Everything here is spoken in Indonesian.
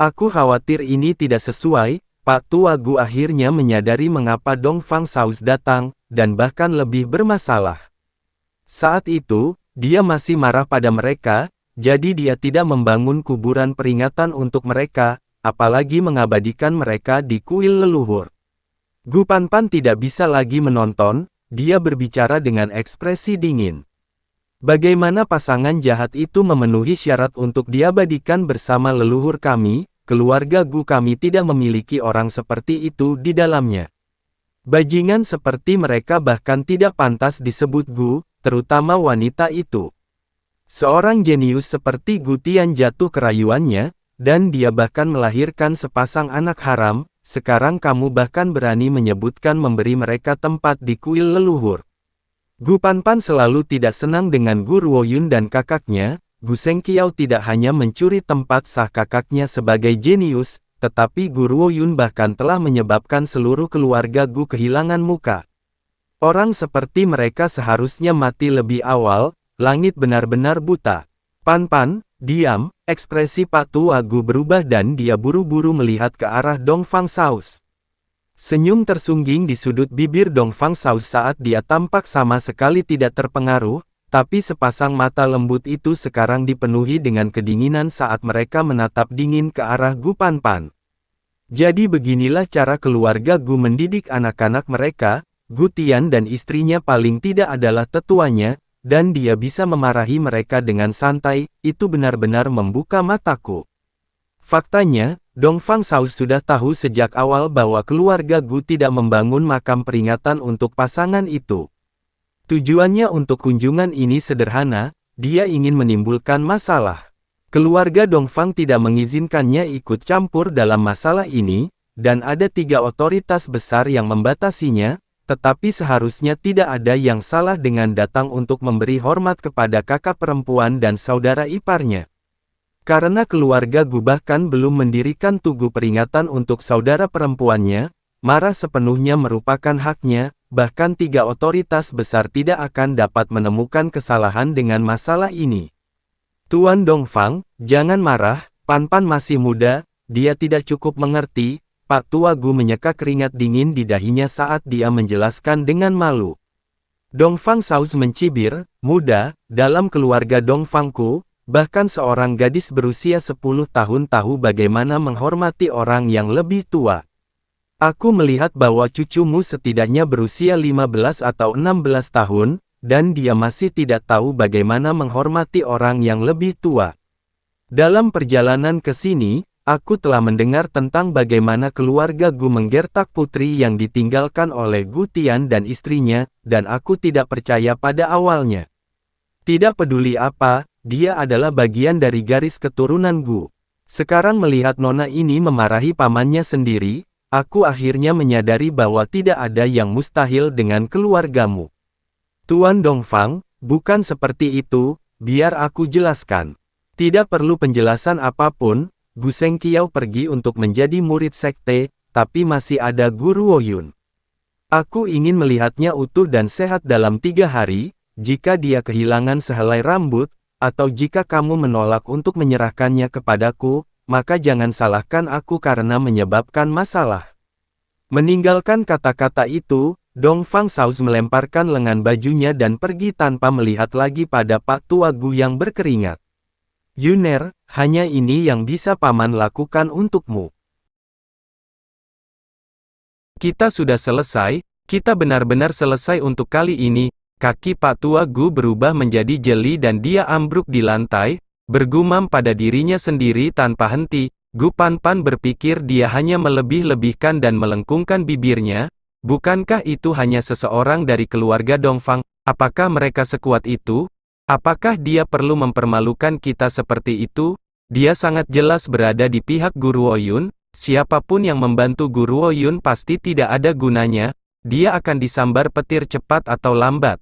Aku khawatir ini tidak sesuai. Pak Tua Gu akhirnya menyadari mengapa Dong Fang Saus datang, dan bahkan lebih bermasalah. Saat itu, dia masih marah pada mereka, jadi dia tidak membangun kuburan peringatan untuk mereka, apalagi mengabadikan mereka di kuil leluhur. Gu Panpan tidak bisa lagi menonton, dia berbicara dengan ekspresi dingin. Bagaimana pasangan jahat itu memenuhi syarat untuk diabadikan bersama leluhur kami? Keluarga Gu kami tidak memiliki orang seperti itu di dalamnya. Bajingan seperti mereka bahkan tidak pantas disebut Gu, terutama wanita itu. Seorang jenius seperti Gu Tian jatuh ke rayuannya, dan dia bahkan melahirkan sepasang anak haram. Sekarang kamu bahkan berani menyebutkan memberi mereka tempat di kuil leluhur. Gu Panpan selalu tidak senang dengan Gu Ruoyun dan kakaknya. Gu Sengqiao tidak hanya mencuri tempat sah kakaknya sebagai jenius, tetapi Gu Ruoyun bahkan telah menyebabkan seluruh keluarga Gu kehilangan muka. Orang seperti mereka seharusnya mati lebih awal. Langit benar-benar buta. Panpan, diam. Ekspresi Pak Tua Gu berubah dan dia buru-buru melihat ke arah Dong Fang Saus. Senyum tersungging di sudut bibir Dong Fang Saus saat dia tampak sama sekali tidak terpengaruh. Tapi sepasang mata lembut itu sekarang dipenuhi dengan kedinginan saat mereka menatap dingin ke arah Gu Panpan. Jadi beginilah cara keluarga Gu mendidik anak-anak mereka. Gu Tian dan istrinya paling tidak adalah tetuanya, dan dia bisa memarahi mereka dengan santai. Itu benar-benar membuka mataku. Faktanya, Dong Fang Saus sudah tahu sejak awal bahwa keluarga Gu tidak membangun makam peringatan untuk pasangan itu. Tujuannya untuk kunjungan ini sederhana, dia ingin menimbulkan masalah. Keluarga Dong Fang tidak mengizinkannya ikut campur dalam masalah ini, dan ada 3 otoritas besar yang membatasinya, tetapi seharusnya tidak ada yang salah dengan datang untuk memberi hormat kepada kakak perempuan dan saudara iparnya. Karena keluarga Gu bahkan belum mendirikan tugu peringatan untuk saudara perempuannya, marah sepenuhnya merupakan haknya. Bahkan 3 otoritas besar tidak akan dapat menemukan kesalahan dengan masalah ini. Tuan Dong Fang, jangan marah, Panpan masih muda, dia tidak cukup mengerti. Pak Tua Gu menyeka keringat dingin di dahinya saat dia menjelaskan dengan malu. Dong Fang Saus mencibir, muda, dalam keluarga Dong Fangku, bahkan seorang gadis berusia 10 tahun tahu bagaimana menghormati orang yang lebih tua. Aku melihat bahwa cucumu setidaknya berusia 15 atau 16 tahun, dan dia masih tidak tahu bagaimana menghormati orang yang lebih tua. Dalam perjalanan ke sini, aku telah mendengar tentang bagaimana keluarga Gu menggertak putri yang ditinggalkan oleh Gu Tian dan istrinya, dan aku tidak percaya pada awalnya. Tidak peduli apa, dia adalah bagian dari garis keturunan Gu. Sekarang melihat nona ini memarahi pamannya sendiri, aku akhirnya menyadari bahwa tidak ada yang mustahil dengan keluargamu. Tuan Dong Fang, bukan seperti itu, biar aku jelaskan. Tidak perlu penjelasan apapun, Gu Sengqiao pergi untuk menjadi murid sekte, tapi masih ada Gu Ruoyun. Aku ingin melihatnya utuh dan sehat dalam 3 hari, jika dia kehilangan sehelai rambut, atau jika kamu menolak untuk menyerahkannya kepadaku, maka jangan salahkan aku karena menyebabkan masalah. Meninggalkan kata-kata itu, Dong Fang Saus melemparkan lengan bajunya dan pergi tanpa melihat lagi pada Pak Tua Gu yang berkeringat. Yuner, hanya ini yang bisa paman lakukan untukmu. Kita sudah selesai, kita benar-benar selesai untuk kali ini. Kaki Pak Tua Gu berubah menjadi jeli dan dia ambruk di lantai, bergumam pada dirinya sendiri tanpa henti. Gu Panpan berpikir dia hanya melebih-lebihkan dan melengkungkan bibirnya. Bukankah itu hanya seseorang dari keluarga Dong Fang? Apakah mereka sekuat itu? Apakah dia perlu mempermalukan kita seperti itu? Dia sangat jelas berada di pihak Gu Ruoyun. Siapapun yang membantu Gu Ruoyun pasti tidak ada gunanya. Dia akan disambar petir cepat atau lambat.